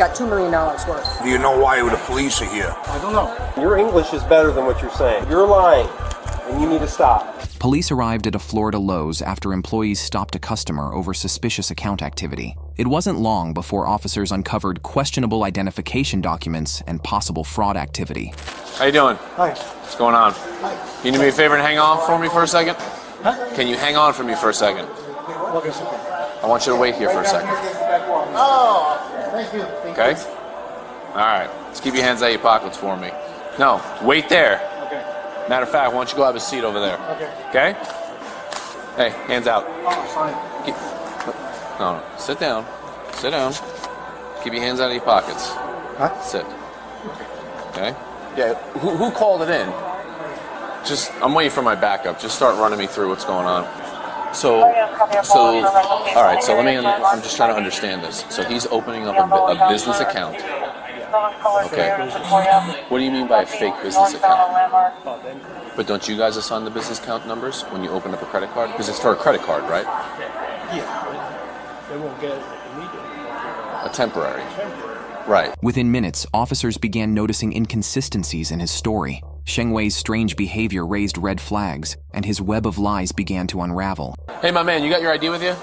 Got $2 million worth. Do you know why the police are here? I don't know. Your English is better than what you're saying. You're lying, and you need to stop. Police arrived at a Florida Lowe's after employees stopped a customer over suspicious account activity. It wasn't long before officers uncovered questionable identification documents and possible fraud activity. How you doing? Hi. What's going on? Hi. Can you do me a favor and hang on for me for a second? Huh? Can you hang on for me for a second? Okay, second. I want you to wait here for a second. Oh, thank you. Okay? All right. Let's keep your hands out of your pockets for me. No, wait there. Okay. Matter of fact, why don't you go have a seat over there? Okay. Okay? Hey, hands out. Oh, sorry. No. Sit down. Sit down. Keep your hands out of your pockets. Huh? Sit. Okay? Yeah, who called it in? I'm waiting for my backup. Just start running me through what's going on. So, all right, so I'm just trying to understand this. So he's opening up a business account. Okay. What do you mean by a fake business account? But don't you guys assign the business account numbers when you open up a credit card? Because it's for a credit card, right? Yeah. They won't get it immediately. A temporary. Right. Within minutes, officers began noticing inconsistencies in his story. Sheng Wei's strange behavior raised red flags, and his web of lies began to unravel. Hey, my man, you got your ID with you?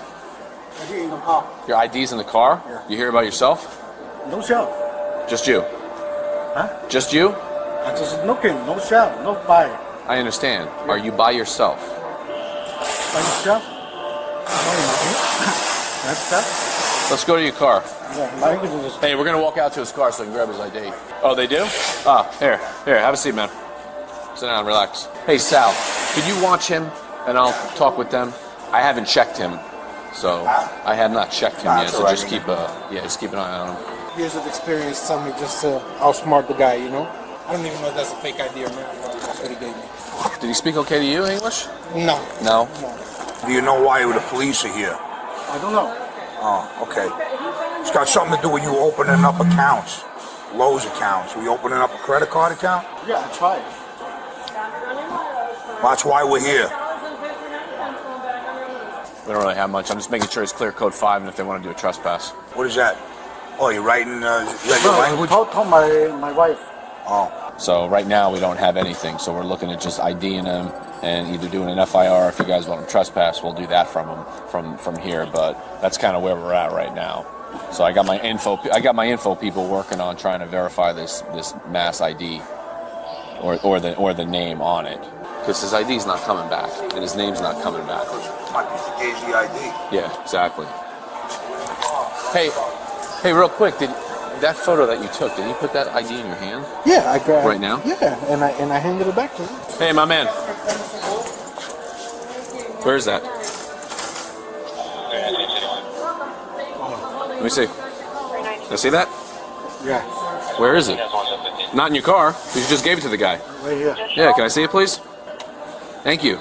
ID in the car. Your ID's in the car? Yeah. You hear about yourself? No show. Just you? Huh? Just you? I just looking. No show. No buy. I understand. Are you by yourself? By yourself? That's that? Let's go to your car. Yeah, my English is just... Hey, we're gonna walk out to his car so he can grab his ID. Oh, they do? Ah, here, have a seat, man. Sit down, relax. Hey, Sal, could you watch him and I'll talk with them? I haven't checked him, so I have not checked him yet. So just keep an eye on him. Years of experience tell me just to outsmart the guy, you know? I don't even know if that's a fake ID or not, but that's what he gave me. Did he speak okay to you, English? No. No? Do you know why the police are here? I don't know. Oh, okay. It's got something to do with you opening up accounts. Lowe's accounts. Were you opening up a credit card account? Yeah, I tried. That's why we're here. We don't really have much. I'm just making sure it's clear code 5 and if they want to do a trespass. What is that? Oh, you're writing your language? Told my wife. Oh. So right now we don't have anything, so we're looking at just IDing them and either doing an FIR. If you guys want them trespass, we'll do that from them from here. But that's kind of where we're at right now. So I got my info people working on trying to verify this mass ID or the name on it, because his ID's not coming back and his name's not coming back. Might be the KZ ID. Yeah, exactly. Hey, real quick, that photo that you took, did you put that ID in your hand? Yeah, I grabbed. Right now? Yeah, and I handed it back to him. Hey, my man. Where is that? Let me see. Can I see that? Yeah. Where is it? Not in your car. You just gave it to the guy. Right here. Yeah, can I see it, please? Thank you.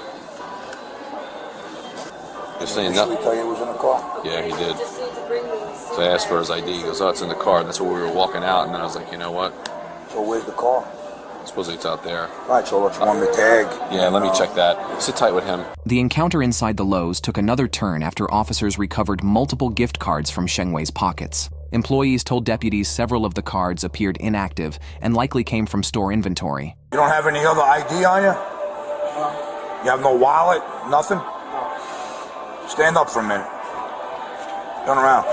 Just saying Did he that. tell you it was in the car? Yeah, he did. So I asked for his ID. He goes, oh, it's in the car. And that's where we were walking out. And then I was like, you know what? So where's the car? Supposedly it's out there. All right, so let's run the tag. Yeah, let me check that. Sit tight with him. The encounter inside the Lowe's took another turn after officers recovered multiple gift cards from Sheng Wei's pockets. Employees told deputies several of the cards appeared inactive and likely came from store inventory. You don't have any other ID on you? You have no wallet? Nothing? Stand up for a minute. Turn around.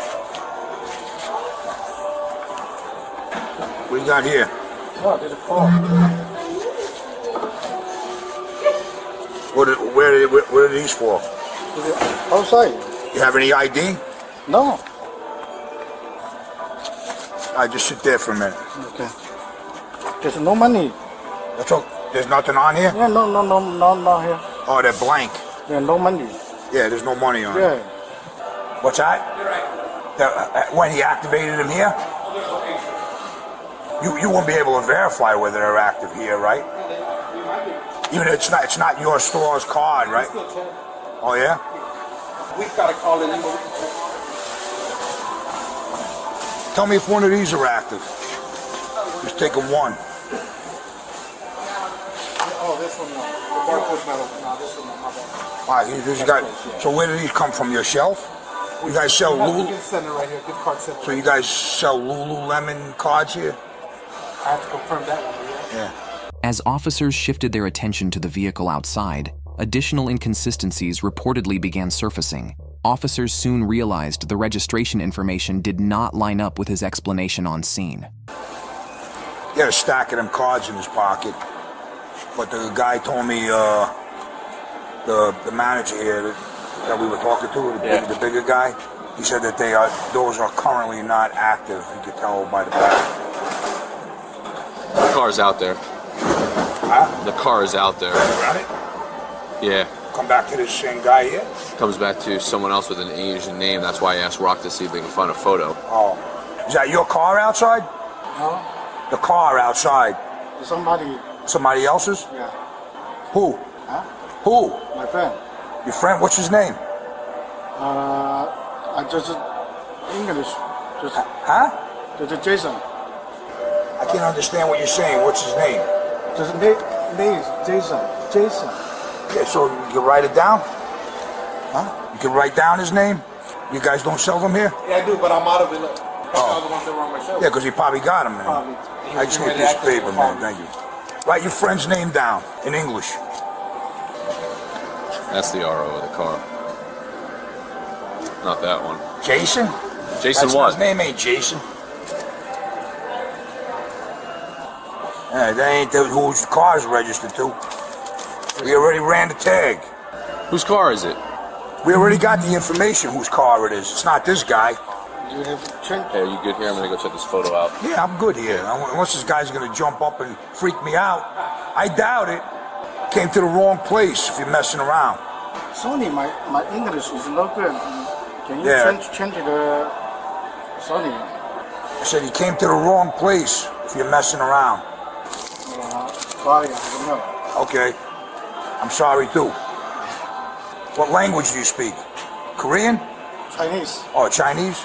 What do you got here? Oh, there's a call. What are these for? Outside. You have any ID? No. I just sit there for a minute. Okay. There's no money. That's all. There's nothing on here? Yeah, no here. Oh, they're blank. Yeah, no money. Yeah, there's no money on it. Yeah. What's that? When he activated them here? You won't be able to verify whether they're active here, right? Even if it's not your store's card, right? Oh yeah? We've got to call it in. Tell me if one of these are active. Just take them one. Oh, this one, no. The barcode's not open. No, this one, no. My bad. All right, so where do these come from? Your shelf? You guys sell Lulu? Gift center right here, gift card center. So you guys sell Lululemon cards here? I have to confirm that one, Yeah. As officers shifted their attention to the vehicle outside, additional inconsistencies reportedly began surfacing. Officers soon realized the registration information did not line up with his explanation on scene. He had a stack of them cards in his pocket, but the guy told me, the manager here that we were talking to, the bigger guy, he said that those are currently not active. You could tell by the back. The car's out there. Huh? The car is out there. Got it? Yeah. Come back to this same guy here? Comes back to someone else with an Asian name. That's why I asked Rock to see if they can find a photo. Oh. Is that your car outside? No. The car outside. Somebody else's? Yeah. Who? Huh? Who? My friend. Your friend? What's his name? I just English. Just Huh? just Jason. I can't understand what you're saying. What's his name? Just name is Jason. Jason. Yeah, so you can write it down? Huh? You can write down his name? You guys don't sell them here? Yeah, I do, but I'm out of it. Look. Oh. I'm the ones that were on my show. Yeah, because he probably got them, man. Probably. I just need this paper, man. Thank you. Write your friend's name down in English. That's the RO of the car. Not that one. Jason? Jason His what? name ain't Jason. Yeah, that ain't whose the car's registered to. We already ran the tag. Whose car is it? We already got the information whose car it is. It's not this guy. You have to check. Hey, are you good here? I'm gonna go check this photo out. Yeah, I'm good here. Unless this guy's gonna jump up and freak me out. I doubt it. Came to the wrong place if you're messing around. Sony, my English is not good. Can you Yeah. change the Sony? I said he came to the wrong place if you're messing around. Sorry, I don't know. Okay. I'm sorry too. What language do you speak? Korean? Chinese. Oh, Chinese?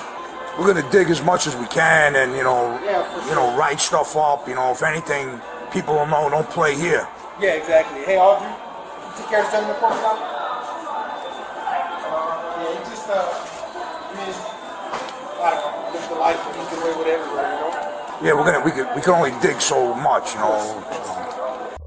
We're gonna dig as much as we can and write stuff up. If anything, people will know don't play here. Yeah, exactly. Hey, Audrey, you take care of this gentleman for me now? Yeah, he just, I don't know, live the life and he can away with everywhere, Yeah, we can only dig so much,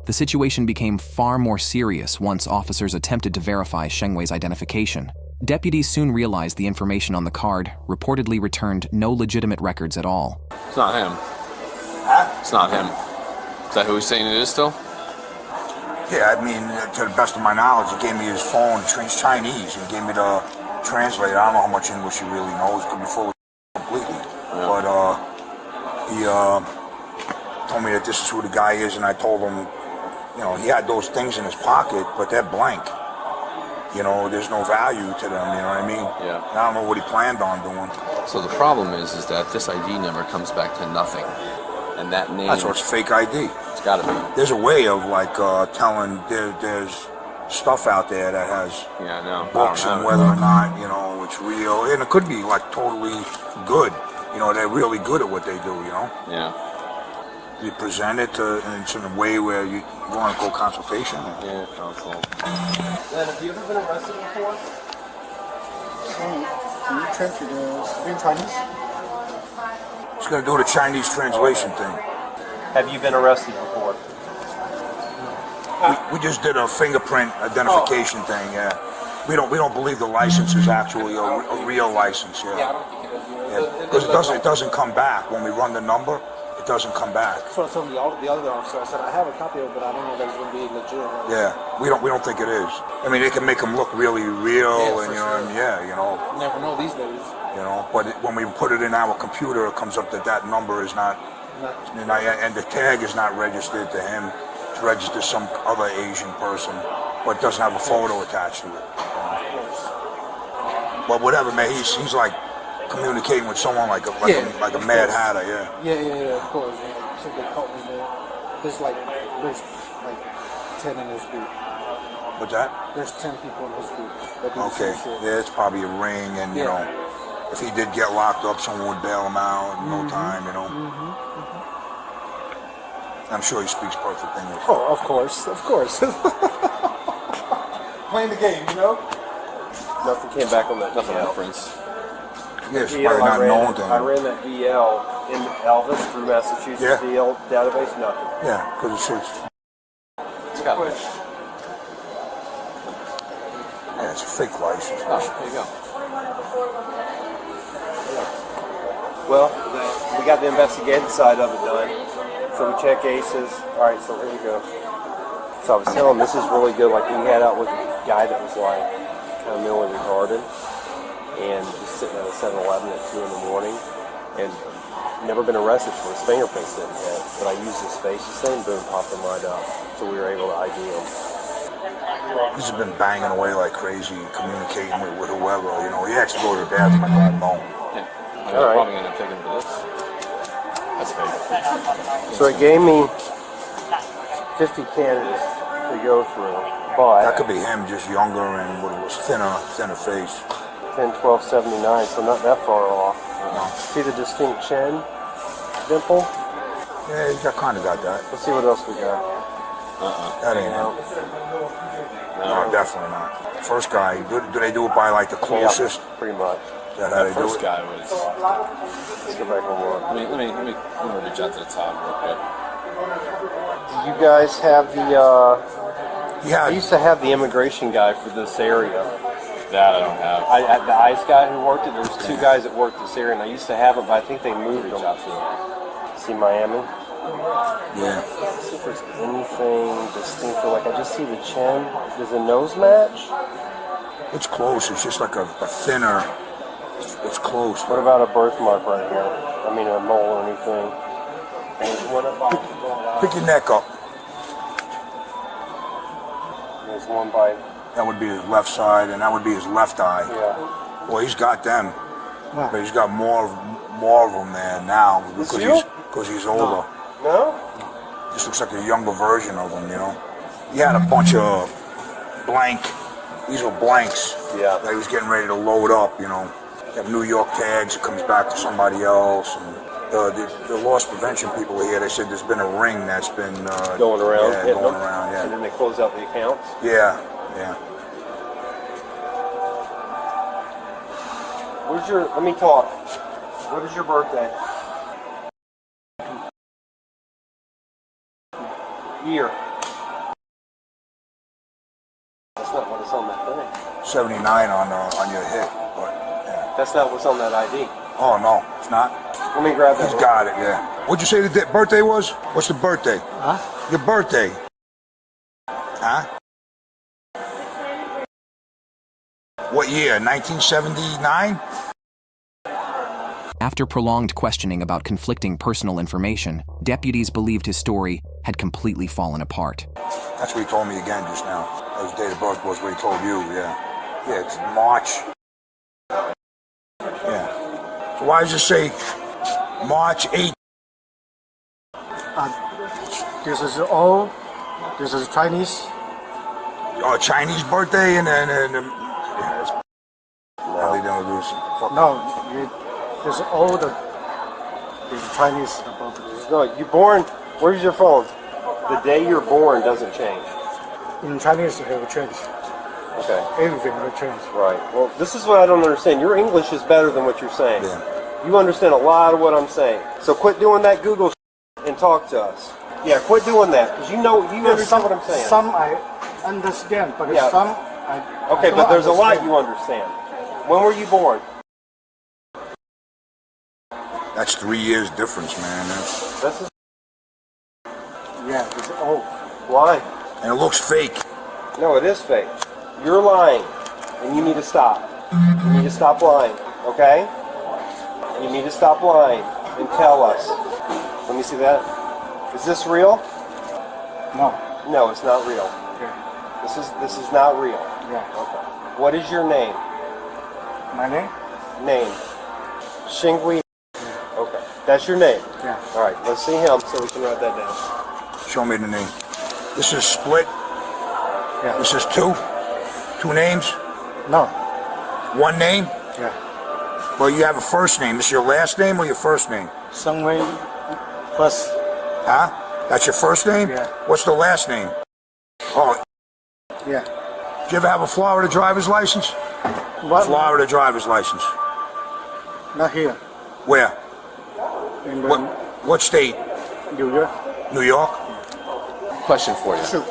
The situation became far more serious once officers attempted to verify Sheng Wei's identification. Deputies soon realized the information on the card reportedly returned no legitimate records at all. It's not him. Huh? It's not him. Is that who he's saying it is still? Yeah, I mean, to the best of my knowledge, he gave me his phone. He's Chinese. He gave me the translator. I don't know how much English he really knows. It could be full of completely. Yeah. But he told me that this is who the guy is, and I told him, he had those things in his pocket, but they're blank. There's no value to them, you know what I mean? Yeah. And I don't know what he planned on doing. So the problem is that this ID number comes back to nothing. And that name... That's what's fake ID. It's gotta be. There's a way of, telling there's stuff out there that has Yeah, I know. books and whether or not, it's real. And it could be, totally good. They're really good at what they do, Yeah. You present it in a way where you want to go consultation. Yeah, counsel. Have you ever been arrested before? Sony, can you change the screen Chinese? It's going to do the Chinese translation thing. Have you been arrested before? We just did a fingerprint identification thing, yeah. We don't believe the license is actually a real license, Yeah, I yeah. don't think it is. Because it doesn't come back when we run the number. It doesn't come back. So I told the other officer, I said, I have a copy of it, but I don't know that it's going to be legit. Right? Yeah, we don't think it is. I mean, they can make them look really real, Yeah, and for sure. you know, You never know these days. But when we put it in our computer, it comes up that number is not, and the tag is not registered to him. It's registered to some other Asian person, but it doesn't have a photo attached to it. But whatever, man, he's like communicating with someone like a Mad Hatter, yeah. Yeah, of course. Yeah. So they caught me there. There's 10 in this group. What's that? There's 10 people in this group. That do the Okay, same shit. yeah, it's probably a ring, and if he did get locked up, someone would bail him out in no time, I'm sure he speaks perfect English. Oh, of course. Playing the game, Nothing came back on that. Nothing on the prints. Yeah, it's VL, probably not known to I him. ran that VL in Elvis through Massachusetts Yeah. VL database, nothing. Yeah, because it's It's got it. yeah, it's a fake license. Oh, there you go. Well, we got the investigative side of it done. So we check aces. All right, so here we go. So I was telling him this is really good. Like we had out with a guy that was like kind of mentally retarded and just sitting at a 7-Eleven at 2 in the morning and never been arrested for his fingerprints didn't hit. But I used his face the same, boom, popped him right up. So we were able to ID him. He's been banging away like crazy, communicating with whoever. You know, he actually go to the bathroom. I don't know. Yeah. I'm All right. probably going to take him to this. That's fake. So it gave me 50 candidates to go through, but That could be him, just younger and what it was thinner face. 10, 12, 79, so not that far off. No. See the distinct chin dimple? Yeah, he kind of got that. Let's see what else we got. That ain't him. No, definitely not. First guy, do they do it by like the closest? Yeah, pretty much. Is that how they That do first it? guy was. Let's go back one more. Let me reach out to the top real quick. Do you guys have the, Yeah, I used to have the immigration guy for this area. That I don't have. The ICE guy who worked it, there was 2 guys that worked this area, and I used to have it, but I think they moved them. See Miami? yeah. Let's see if there's anything distinctive. Like I just see the chin. Does the nose match? It's close. It's just like a thinner. It's close. What about a birthmark right here? I mean a mole or anything. What about Pick your neck up. there's one by That would be his left side, and that would be his left eye. yeah. Well, he's got them, but he's got more of them there now because he's older. No? Just looks like a younger version of him, you know. He had a bunch of blank. These were blanks. Yeah. That he was getting ready to load up, you know. You have New York tags. It comes back to somebody else. And the loss prevention people here, they said there's been a ring that's been Going around. Yeah, hitting going them, around. And Yeah. then they close out the accounts. Yeah. Yeah. Where's your let me talk. What is your birthday? Year. That's not what it's on that thing. 79 on your hip, but yeah. That's not what's on that ID. Oh no, it's not. Let me grab that. He's got it, yeah. What'd you say the birthday was? What's the birthday? Huh? Your birthday. Huh? What year? 1979? After prolonged questioning about conflicting personal information, deputies believed his story had completely fallen apart. That's what he told me again just now. His date of birth was what he told you, yeah. Yeah, it's March. Yeah. So why does it say March 8th? This is all. This is Chinese. Oh, Chinese birthday and then yeah, it's probably gonna do some fucking. No, this is all the. This is Chinese. No, you born. Where's your phone? The day you're born doesn't change. In Chinese, it will change. Okay. Everything will change. Right. Well, this is what I don't understand. Your English is better than what you're saying. Yeah. You understand a lot of what I'm saying. So quit doing that Google and talk to us. Yeah, quit doing that because you understand what I'm saying. Some I understand, but Yeah. some I. Okay, I don't but there's a lot understand. you understand. When were you born? That's 3 years difference, man. This is Yeah, it's all. why? And it looks fake. No, it is fake. You're lying, and you need to stop. You need to stop lying, okay? You need to stop lying and tell us. Let me see that. Is this real? No. No, it's not real. Yeah. This is not real. Yeah. Okay. What is your name? My name? Name. Shingui. Okay. That's your name. Yeah. All right. Let's see him so we can write that down. Show me the name. This is split. Yeah. This is two names. No. One name. Yeah. Well, you have a first name. This is your last name or your first name? Somewhere first. Huh? That's your first name? Yeah. What's the last name? Oh, Yeah. do you ever have a Florida driver's license? What? Florida driver's license. Not here. Where? In What state? New York. New York? Question for you. Shoot.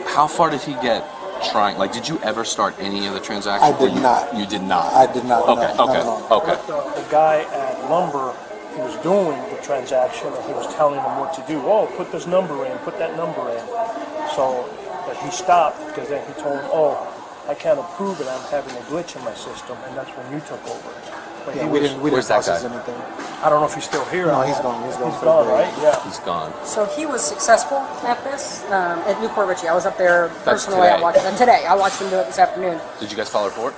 How far did he get trying? Like, did you ever start any of the transactions? I did not. You did not? I did not. Okay, no, okay, no. okay. The guy at Lumber, he was doing the transaction and he was telling him what to do. Oh, put this number in, put that number in. So, but he stopped because then he told him, oh, I can't approve it. I'm having a glitch in my system, and that's when you took over. But Yeah, he we was, didn't where's that process guy? anything. I don't know if he's still here. No, he's gone. He's gone. He's gone, right? Yeah. He's gone. So he was successful at this at Newport Richie. I was up there That's personally. today. I watched them today. I watched them do it this afternoon. Did you guys file a report?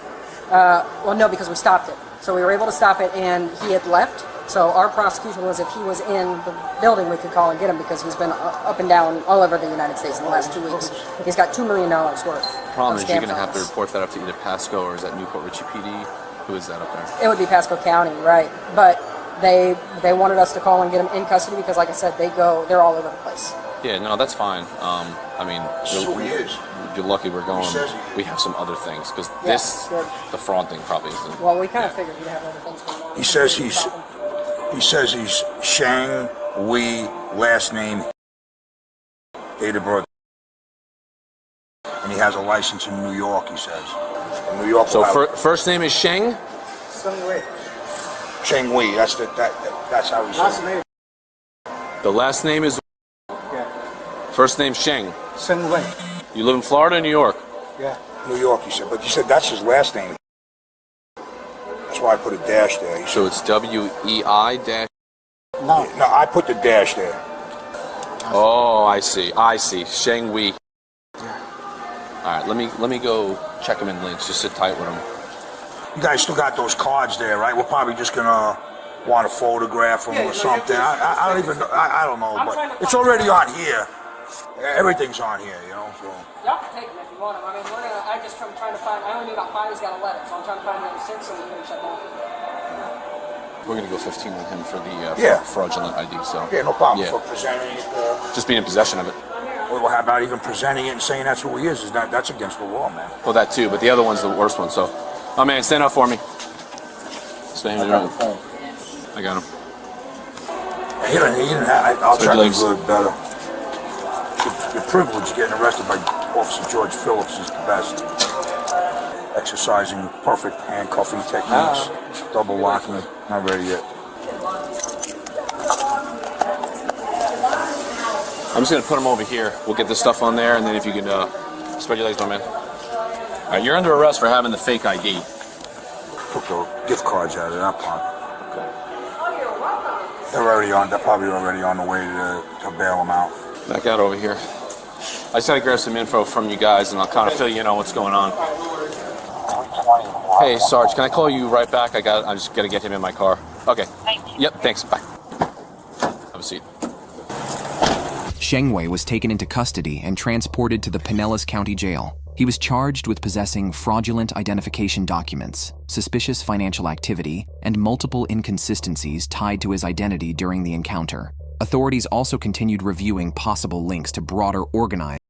Well, no, because we stopped it. So we were able to stop it, and he had left. So our prosecution was if he was in the building, we could call and get him because he's been up and down all over the United States in the last 2 weeks. He's got $2 million worth. Problem of is, you're scam going to have to files. report that up to either Pasco or is that Newport Richie PD? Who is that up there? It would be Pasco County, right? But they wanted us to call and get him in custody because, like I said, they're all over the place. Yeah, no, that's fine. I mean, This is who he is. you're lucky we're going. says- We have some other things because Yeah, this, good. the fraud thing probably isn't. Well, we kind of figured we'd have other things going on. He says he's Shang Wei, last name, date of birth, and he has a license in New York. He says. In New York. So first name is Sheng. Shang Wei. That's how he says. it. The last name is. Yeah. First name Sheng. Same way. You live in Florida or New York? Yeah. New York. He said, but he said that's his last name. That's why I put a dash there. He said, So it's WEI dash. No. no, I put the dash there. Oh, I see. Sheng Wei. All right, let me go check him in links. Just sit tight with him. You guys still got those cards there, right? We're probably just gonna want to photograph them or something. I don't even know. I don't know, but it's already on here. Everything's on here, you know. So Y'all can take them if you want them. I mean, I'm trying to find. I only knew about 5. He's got 11, so I'm trying to find the other 6 so we can shut down. We're gonna go 15 with him for the Yeah. fraudulent ID. So yeah, no problem Yeah. for presenting it. Just being in possession of it. Well, how about even presenting it and saying that's who he is? That's against the law, man. Well, that too, but the other one's the worst one. So, oh man, stand up for me. Stand up. I got him. He didn't have, I'll So try he to lives- do it better. The privilege of getting arrested by Officer George Phillips is the best. Exercising perfect handcuffing techniques, double locking. Not ready yet. I'm just gonna put him over here. We'll get this stuff on there, and then if you can spread your legs, my man. All right, you're under arrest for having the fake ID. Took the gift cards out of that pocket. They're probably already on the way to bail them out. Back out over here. I just gotta grab some info from you guys, and I'll kind of fill you in on what's going on. Hey, Sarge, can I call you right back? I just gotta get him in my car. Okay. Yep. Thanks. Bye. Have a seat. Sheng Wei was taken into custody and transported to the Pinellas County Jail. He was charged with possessing fraudulent identification documents, suspicious financial activity, and multiple inconsistencies tied to his identity during the encounter. Authorities also continued reviewing possible links to broader organized